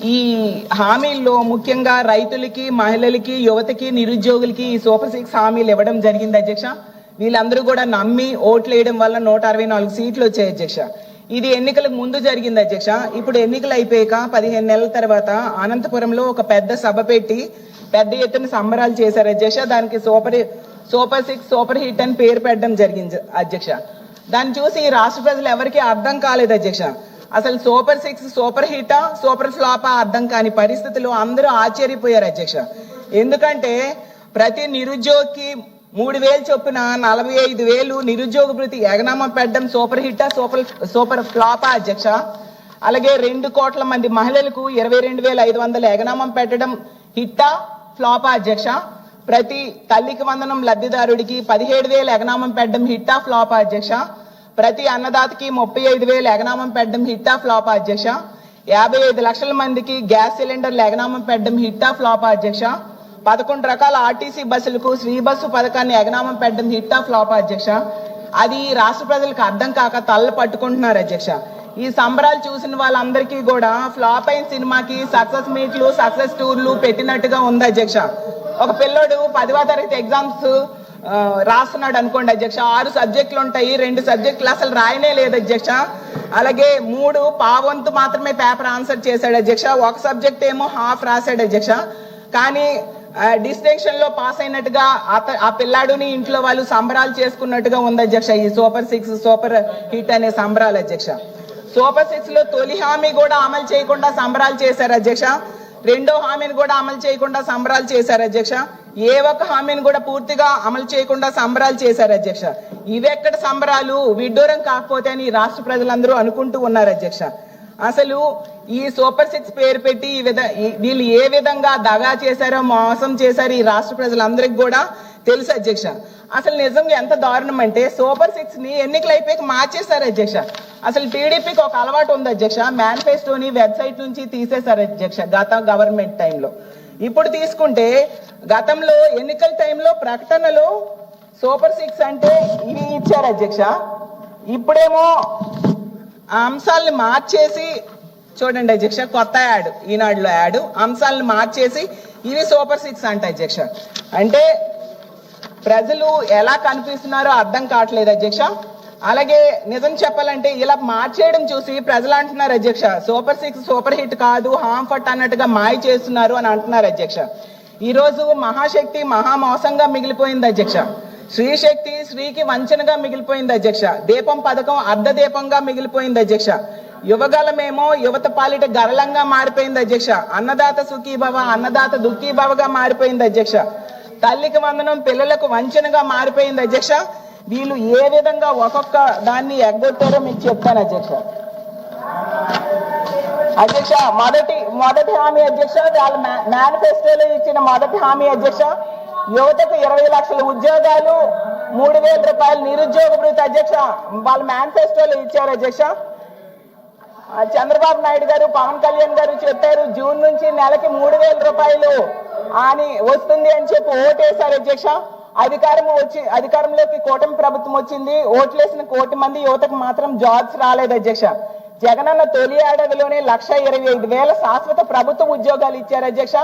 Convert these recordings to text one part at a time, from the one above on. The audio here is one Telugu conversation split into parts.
ఈ హామీల్లో ముఖ్యంగా రైతులకి, మహిళలకి, యువతకి, నిరుద్యోగులకి ఈ సూపర్ 6 హామీలు ఇవ్వడం జరిగింది అధ్యక్ష. వీళ్ళందరూ కూడా నమ్మి ఓట్లు వేయడం వల్ల 164 సీట్లు వచ్చాయి అధ్యక్ష. ఇది ఎన్నికలకు ముందు జరిగింది అధ్యక్ష. ఇప్పుడు ఎన్నికలు అయిపోయాక 15 నెలల తర్వాత అనంతపురంలో ఒక పెద్ద సభ పెట్టి పెద్ద ఎత్తున సంబరాలు చేశారు అధ్యక్ష. దానికి సూపర్ 6 సూపర్ హిట్ అని పేరు పెట్టడం జరిగింది అధ్యక్ష. దాన్ని చూసి రాష్ట్ర ప్రజలు ఎవరికి అర్థం కాలేదు అధ్యక్ష. అసలు సూపర్ 6 సూపర్ హిటా, సూపర్ ఫ్లాపా అర్థం కాని పరిస్థితులు అందరూ ఆశ్చర్యపోయారు అధ్యక్ష. ఎందుకంటే ప్రతి నిరుద్యోగికి 3,000 చొప్పున 45,000 నిరుద్యోగ భృతి ఎగనామా పెట్టడం సూపర్ హిటా, సూపర్ ఫ్లాపా అధ్యక్ష. అలాగే 2 కోట్ల మంది మహిళలకు 22,500 ఎగనామం పెట్టడం హిట్టా, ఫ్లాపా అధ్యక్ష. ప్రతి తల్లికి వందనం లబ్ధిదారుడికి 17,000 ఎగనామం పెట్టడం హిట్టా, ఫ్లాపా అధ్యక్ష. ప్రతి అన్నదాతకి 35,000 ఎగనామం పెట్టడం హిట్టా, ఫ్లాపా అధ్యక్ష. 55 లక్షల మందికి గ్యాస్ సిలిండర్లు ఎగనామం పెట్టడం హిట్టా, ఫ్లాపా అధ్యక్ష. 11 రకాల ఆర్టీసీ బస్సులకు శ్రీ బస్సు పథకాన్ని ఎగనామం పెట్టడం హిట్టా, ఫ్లాపా అధ్యక్ష. అది రాష్ట్ర ప్రజలకు అర్థం కాక తల్ల పట్టుకుంటున్నారు అధ్యక్ష. ఈ సంబరాలు చూసిన వాళ్ళందరికీ కూడా ఫ్లాప్ అయిన సినిమాకి సక్సెస్ మీట్లు, సక్సెస్ టూర్లు పెట్టినట్టుగా ఉంది అధ్యక్ష. ఒక పిల్లోడు 10వ తరగతి ఎగ్జామ్స్ రాస్తున్నాడు అనుకోండి అధ్యక్ష. 6 సబ్జెక్టులు ఉంటాయి, 2 సబ్జెక్టులు అసలు రాయనే లేదు అధ్యక్ష. అలాగే 3 పావంతు మాత్రమే పేపర్ ఆన్సర్ చేశాడు అధ్యక్ష. ఒక సబ్జెక్ట్ ఏమో హాఫ్ రాశాడు అధ్యక్ష. కానీ డిస్టింక్షన్ లో పాస్ అయినట్టుగా ఆ పిల్లాడుని ఇంట్లో వాళ్ళు సంబరాలు చేసుకున్నట్టుగా ఉంది అధ్యక్ష. ఈ సూపర్ 6 సూపర్ హిట్ అనే సంబరాలు అధ్యక్ష. సూపర్ 6 లో తొలి హామీ కూడా అమలు చేయకుండా సంబరాలు చేశారు అధ్యక్ష. 2వ హామీని కూడా అమలు చేయకుండా సంబరాలు చేశారు అధ్యక్ష. ఏ ఒక్క హామీని కూడా పూర్తిగా అమలు చేయకుండా సంబరాలు చేశారు అధ్యక్ష. ఇవెక్కడ సంబరాలు, విడ్డూరం కాకపోతే అని రాష్ట్ర ప్రజలందరూ అనుకుంటూ ఉన్నారు అధ్యక్ష. అసలు ఈ సూపర్ 6 పేరు పెట్టి వీళ్ళు ఏ విధంగా దగా చేశారో, మోసం చేశారో ఈ రాష్ట్ర ప్రజలందరికీ కూడా తెలుసు అధ్యక్ష. అసలు నిజంగా ఎంత దారుణం అంటే సూపర్ 6 ని ఎన్నికలు అయిపోయాక మార్చేశారు అధ్యక్ష. అసలు టీడీపీకి ఒక అలవాటు ఉంది అధ్యక్ష, మేనిఫెస్టోని వెబ్సైట్ నుంచి తీసేశారు అధ్యక్ష గత గవర్నమెంట్ టైంలో. ఇప్పుడు తీసుకుంటే గతంలో ఎన్నికల టైంలో ప్రకటనలో సూపర్ 6 అంటే ఇవి ఇచ్చారు అధ్యక్ష. ఇప్పుడేమో ఆ అంశాలను మార్చేసి చూడండి అధ్యక్ష, కొత్త యాడ్, ఈనాడులో యాడ్, అంశాలను మార్చేసి ఇవి సూపర్ 6 అంట అధ్యక్ష. అంటే ప్రజలు ఎలా కనిపిస్తున్నారో అర్థం కావట్లేదు అధ్యక్ష. అలాగే నిజం చెప్పాలంటే ఇలా మార్చేయడం చూసి ప్రజలు అంటున్నారు అధ్యక్ష, సూపర్ 6 సూపర్ హిట్ కాదు, హాంఫట్ అన్నట్టుగా మాయ చేస్తున్నారు అని అంటున్నారు అధ్యక్ష. ఈ రోజు మహాశక్తి మహామోసంగా మిగిలిపోయింది అధ్యక్ష. శ్రీశక్తి శ్రీకి వంచనగా మిగిలిపోయింది అధ్యక్ష. దీపం పథకం అర్ధ దీపంగా మిగిలిపోయింది అధ్యక్ష. యువగలమేమో యువత పాలిట గరళంగా మారిపోయింది అధ్యక్ష. అన్నదాత సుఖీభవ, అన్నదాత దుఃఖీభవగా మారిపోయింది అధ్యక్ష. తల్లికి వందనం పిల్లలకు వంచనగా మారిపోయింది అధ్యక్ష. వీళ్ళు ఏ విధంగా ఒక్కొక్క దాన్ని ఎగ్గొట్టారో మీకు చెప్తాను అధ్యక్ష. అధ్యక్ష మొదటి హామీ అధ్యక్ష, వాళ్ళ మేనిఫెస్టోలో ఇచ్చిన మొదటి హామీ అధ్యక్ష, యువతకు 20 లక్షల ఉద్యోగాలు, 3,000 రూపాయలు నిరుద్యోగ భృతి అధ్యక్ష. వాళ్ళ మేనిఫెస్టోలో ఇచ్చారు అధ్యక్ష. చంద్రబాబు నాయుడు గారు, పవన్ కళ్యాణ్ గారు చెప్పారు జూన్ నుంచి నెలకి 3,000 రూపాయలు అని వస్తుంది అని చెప్పి ఓటేశారు అధ్యక్ష. అధికారంలోకి కూటమి ప్రభుత్వం వచ్చింది. ఓట్లేసిన 1 కోటి మంది యువతకు మాత్రం జాబ్స్ రాలేదు అధ్యక్ష. జగనన్న తొలి ఏడాదిలోనే 1,25,000 శాశ్వత ప్రభుత్వ ఉద్యోగాలు ఇచ్చారు అధ్యక్ష.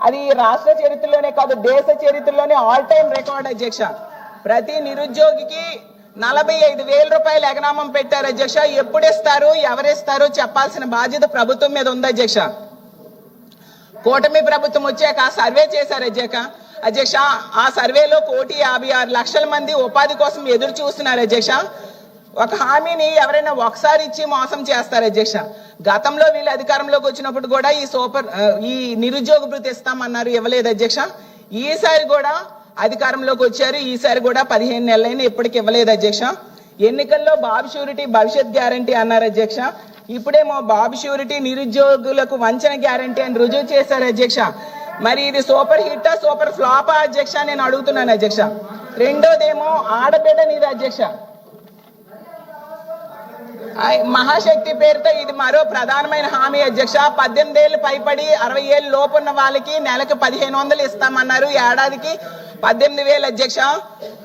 అది రాష్ట్ర చరిత్రలోనే కాదు, దేశ చరిత్రలోనే ఆల్ టైమ్ రికార్డ్ అధ్యక్ష. ప్రతి నిరుద్యోగికి 45,000 రూపాయలు ఎగనామం పెట్టారు అధ్యక్ష. ఎప్పుడు ఇస్తారు, ఎవరిస్తారో చెప్పాల్సిన బాధ్యత ప్రభుత్వం మీద ఉంది అధ్యక్ష. కూటమి ప్రభుత్వం వచ్చాక సర్వే చేశారు అధ్యక్ష. ఆ సర్వేలో 1,56,00,000 మంది ఉపాధి కోసం ఎదురు చూస్తున్నారు అధ్యక్ష. ఒక హామీని ఎవరైనా ఒకసారి ఇచ్చి మోసం చేస్తారు అధ్యక్ష. గతంలో వీళ్ళు అధికారంలోకి వచ్చినప్పుడు కూడా ఈ నిరుద్యోగ భృతి ఇస్తామన్నారు, ఇవ్వలేదు అధ్యక్ష. ఈసారి కూడా అధికారంలోకి వచ్చారు, ఈసారి కూడా 15 నెలలైనా ఇప్పటికి ఇవ్వలేదు అధ్యక్ష. ఎన్నికల్లో బాబు షూరిటీ భవిష్యత్ గ్యారంటీ అన్నారు అధ్యక్ష. ఇప్పుడేమో బాబు షూరిటీ నిరుద్యోగులకు వంచన గ్యారంటీ అని రుజువు చేశారు అధ్యక్ష. మరి ఇది సూపర్ హిట్టా, సూపర్ ఫ్లాపా అధ్యక్ష నేను అడుగుతున్నాను అధ్యక్ష. రెండోదేమో ఆడబిడ్డ నీది అధ్యక్ష. మహాశక్తి పేరుతో ఇది మరో ప్రధానమైన హామీ అధ్యక్ష. 18 ఏళ్ళు పైపడి 60 ఏళ్ళు లోపున్న వాళ్ళకి నెలకు 1,500 ఇస్తామన్నారు, ఏడాదికి 18,000 అధ్యక్ష.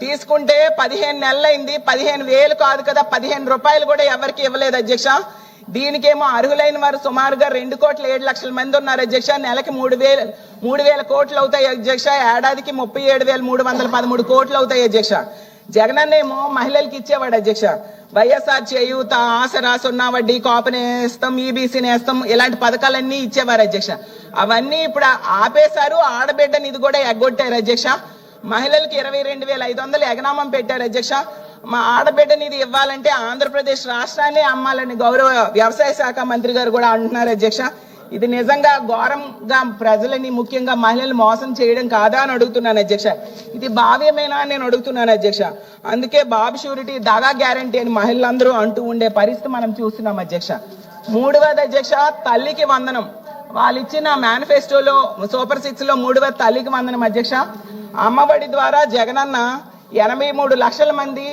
తీసుకుంటే 15 నెలలైంది, 15,000 కాదు కదా, 15 రూపాయలు కూడా ఎవరికి ఇవ్వలేదు అధ్యక్ష. దీనికేమో అర్హులైన వారు సుమారుగా 2,07,00,000 మంది ఉన్నారు అధ్యక్ష. నెలకి 3,000 కోట్లు అవుతాయి అధ్యక్ష. ఏడాదికి 37,313 కోట్లు అవుతాయి అధ్యక్ష. జగనన్న ఏమో మహిళలకు ఇచ్చేవాడు అధ్యక్ష. వైఎస్ఆర్ చేయూత, ఆసరా, సున్నా వడ్డీ, కాపు నేస్తం, ఈబీసీ నేస్తం ఇలాంటి పథకాలన్నీ ఇచ్చేవారు అధ్యక్ష. అవన్నీ ఇప్పుడు ఆపేశారు. ఆడబిడ్డ నిధి కూడా ఎగ్గొట్టారు అధ్యక్ష. మహిళలకు 22,500 ఎగనామం పెట్టారు అధ్యక్ష. మా ఆడబిడ్డ నిధి ఇవ్వాలంటే ఆంధ్రప్రదేశ్ రాష్ట్రాన్ని అమ్మాలని గౌరవ వ్యవసాయ శాఖ మంత్రి గారు కూడా అంటున్నారు అధ్యక్ష. ఇది నిజంగా ఘోరంగా ప్రజలని, ముఖ్యంగా మహిళలు మోసం చేయడం కాదా అని అడుగుతున్నాను అధ్యక్ష. ఇది భావ్యమేనా అని నేను అడుగుతున్నాను అధ్యక్ష. అందుకే బాబు షూరిటీ, దగా గ్యారంటీ అని మహిళలందరూ అంటూ ఉండే పరిస్థితి మనం చూస్తున్నాం అధ్యక్ష. 3వది అధ్యక్ష, తల్లికి వందనం. వాళ్ళు ఇచ్చిన మేనిఫెస్టోలో సూపర్ 6 లో 3వ తల్లికి వందనం అధ్యక్ష. అమ్మఒడి ద్వారా జగనన్న 83 లక్షల మంది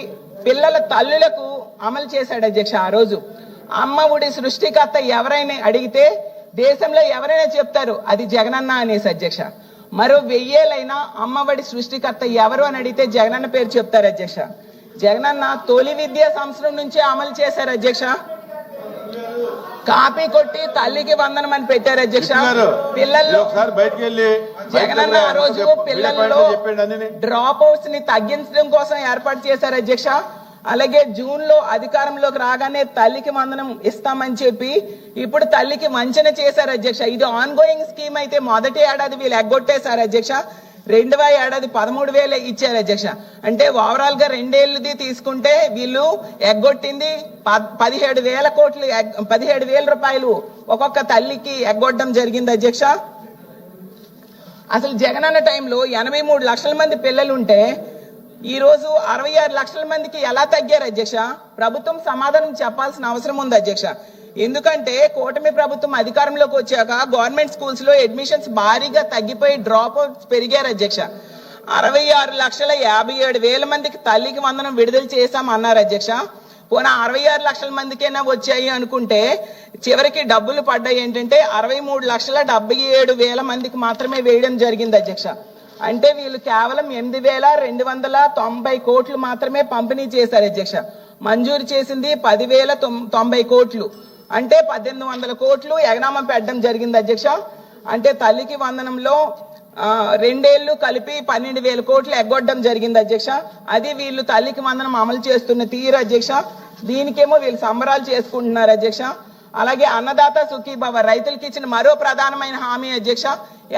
పిల్లల తల్లులకు అమలు చేశాడు అధ్యక్ష. ఆ రోజు అమ్మఒడి సృష్టికర్త ఎవరైనా అడిగితే దేశంలో ఎవరైనా చెప్తారు అది జగనన్న అనేసి అధ్యక్ష. మరో 1000 అమ్మఒడి సృష్టికర్త ఎవరు అని అడిగితే జగనన్న పేరు చెప్తారు అధ్యక్ష. జగనన్న తొలి విద్యా సంవత్సరం నుంచే అమలు చేశారు అధ్యక్ష. కాపీ కొట్టి తల్లికి వందనం అని పెట్టారు అధ్యక్ష. పిల్లల్లో జగనన్న ఆ రోజు పిల్లల్లో డ్రాప్ అవుట్స్ ని తగ్గించడం కోసం ఏర్పాటు చేశారు అధ్యక్ష. అలాగే జూన్ లో అధికారంలోకి రాగానే తల్లికి వందనం ఇస్తామని చెప్పి ఇప్పుడు తల్లికి వంచన చేశారు అధ్యక్ష. ఇది ఆన్ గోయింగ్ స్కీమ్ అయితే మొదటి ఏడాది వీళ్ళు ఎగ్గొట్టేశారు అధ్యక్ష. 2వ ఏడాది 13,000 ఇచ్చారు అధ్యక్ష. అంటే ఓవరాల్ గా 2 ఏళ్ళది తీసుకుంటే వీళ్ళు ఎగ్గొట్టింది 17,000 కోట్లు, 17,000 రూపాయలు ఒక్కొక్క తల్లికి ఎగ్గొట్టడం జరిగింది అధ్యక్ష. అసలు జగనన్న టైంలో 83 లక్షల మంది పిల్లలు ఉంటే ఈ రోజు 66 లక్షల మందికి ఎలా తగ్గారు అధ్యక్ష? ప్రభుత్వం సమాధానం చెప్పాల్సిన అవసరం ఉంది అధ్యక్ష. ఎందుకంటే కూటమి ప్రభుత్వం అధికారంలోకి వచ్చాక గవర్నమెంట్ స్కూల్స్ లో అడ్మిషన్స్ భారీగా తగ్గిపోయి డ్రాప్ అవుట్స్ పెరిగారు అధ్యక్ష. 66,57,000 మందికి తల్లికి వందనం విడుదల చేశామన్నారు అధ్యక్ష. పోనా 66 లక్షల మందికైనా వచ్చాయి అనుకుంటే చివరికి డబ్బులు పడ్డాయి ఏంటంటే 63,77,000 మందికి మాత్రమే వేయడం జరిగింది అధ్యక్ష. అంటే వీళ్ళు కేవలం 8,290 కోట్లు మాత్రమే పంపిణీ చేశారు అధ్యక్ష. మంజూరు చేసింది 10,090 కోట్లు. అంటే 1,800 కోట్లు ఎగనామం పెట్టడం జరిగింది అధ్యక్ష. అంటే తల్లికి వందనంలో 2 ఏళ్లు కలిపి 12,000 కోట్లు ఎగ్గొట్టడం జరిగింది అధ్యక్ష. అది వీళ్ళు తల్లికి వందనం అమలు చేస్తున్న తీరు అధ్యక్ష. దీనికేమో వీళ్ళు సంబరాలు చేసుకుంటున్నారు అధ్యక్ష. అలాగే అన్నదాత సుఖీభవ రైతులకి ఇచ్చిన మరో ప్రధానమైన హామీ అధ్యక్ష.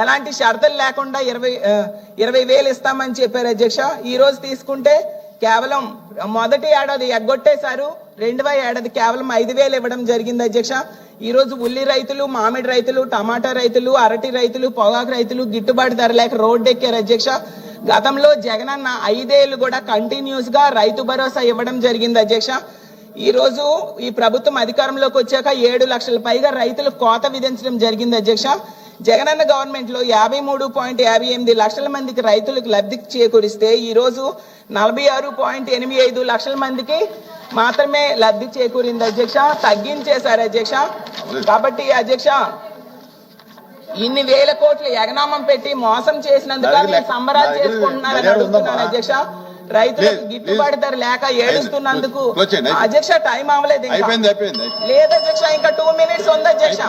ఎలాంటి షరతులు లేకుండా 20,000 ఇస్తామని చెప్పారు అధ్యక్ష. ఈ రోజు తీసుకుంటే కేవలం మొదటి ఏడాది ఎగ్గొట్టేశారు. 2వ ఏడాది కేవలం 5,000 ఇవ్వడం జరిగింది అధ్యక్ష. ఈ రోజు ఉల్లి రైతులు, మామిడి రైతులు, టమాటా రైతులు, అరటి రైతులు, పొగాకు రైతులు గిట్టుబాటు ధర లేక రోడ్డు ఎక్కారు అధ్యక్ష. గతంలో జగనన్న 5 ఏళ్లు కూడా కంటిన్యూస్ గా రైతు భరోసా ఇవ్వడం జరిగింది అధ్యక్ష. ఈ రోజు ఈ ప్రభుత్వం అధికారంలోకి వచ్చాక 7 లక్షల పైగా రైతులకు కోత విధించడం జరిగింది అధ్యక్ష. జగనన్న గవర్నమెంట్ లో 53.58 లక్షల మందికి రైతులకు లబ్ధి చేకూరిస్తే ఈ రోజు 46.85 లక్షల మందికి మాత్రమే లబ్ధి చేకూరింది అధ్యక్ష. తగ్గించేశారు అధ్యక్ష. కాబట్టి అధ్యక్ష ఇన్ని వేల కోట్లు ఎగనామం పెట్టి మోసం చేసినందుకు మీరు సంబరాలు చేసుకుంటున్నారని అడుగుతున్నాను అధ్యక్ష. రైతులకు గిట్టుబాటు ధర లేక ఏడుస్తున్నందుకు అధ్యక్ష టైం అవ్వలేదు లేదు అధ్యక్ష. ఇంకా 2 minutes ఉంది అధ్యక్ష.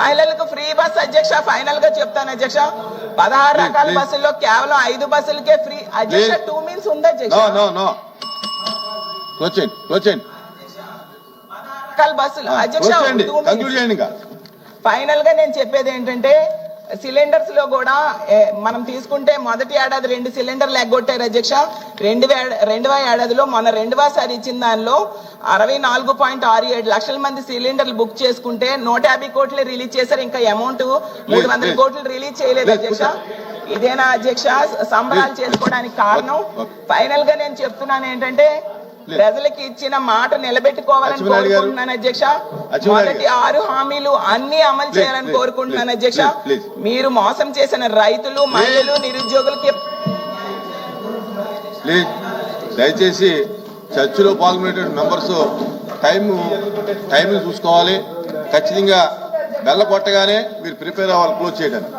మహిళలకు ఫ్రీ బస్ అధ్యక్ష. ఫైనల్ గా చెప్తాను అధ్యక్ష. 16 రకాల బస్సుల్లో కేవలం 5 బస్సులకే ఫ్రీ అధ్యక్ష. 2 minutes ఉంది అధ్యక్ష. రకాల బస్సులు అధ్యక్ష. ఫైనల్ గా నేను చెప్పేది ఏంటంటే సిలిండర్స్ లో కూడా మనం తీసుకుంటే మొదటి ఏడాది 2 సిలిండర్లు ఎగ్గొట్టారు అధ్యక్ష. 2వ ఏడాదిలో మన 2వసారి ఇచ్చిన దానిలో 64.67 లక్షల మంది సిలిండర్లు బుక్ చేసుకుంటే 150 కోట్లు రిలీజ్ చేశారు. ఇంకా అమౌంట్ 300 కోట్లు రిలీజ్ చేయలేదు అధ్యక్ష. ఇదేనా అధ్యక్ష సంబరాలు చేసుకోవడానికి కారణం? ఫైనల్ గా నేను చెప్తున్నాను ఏంటంటే ప్రజలకి ఇచ్చిన మాట నిలబెట్టుకోవాలని కోరుకుంటున్నాను అధ్యక్ష. మొదటి 6 హామీలు అన్ని అమలు చేయాలని కోరుకుంటున్నాను అధ్యక్ష. మీరు మోసం చేసిన రైతులు, మహిళలు, నిరుద్యోగులకి దయచేసి చర్చలో పాల్గొనే మెంబర్స్ టైం చూసుకోవాలి. ఖచ్చితంగా బెల్ల కొట్టగానే మీరు ప్రిపేర్ అవ్వాలి క్లోజ్ చేయడానికి.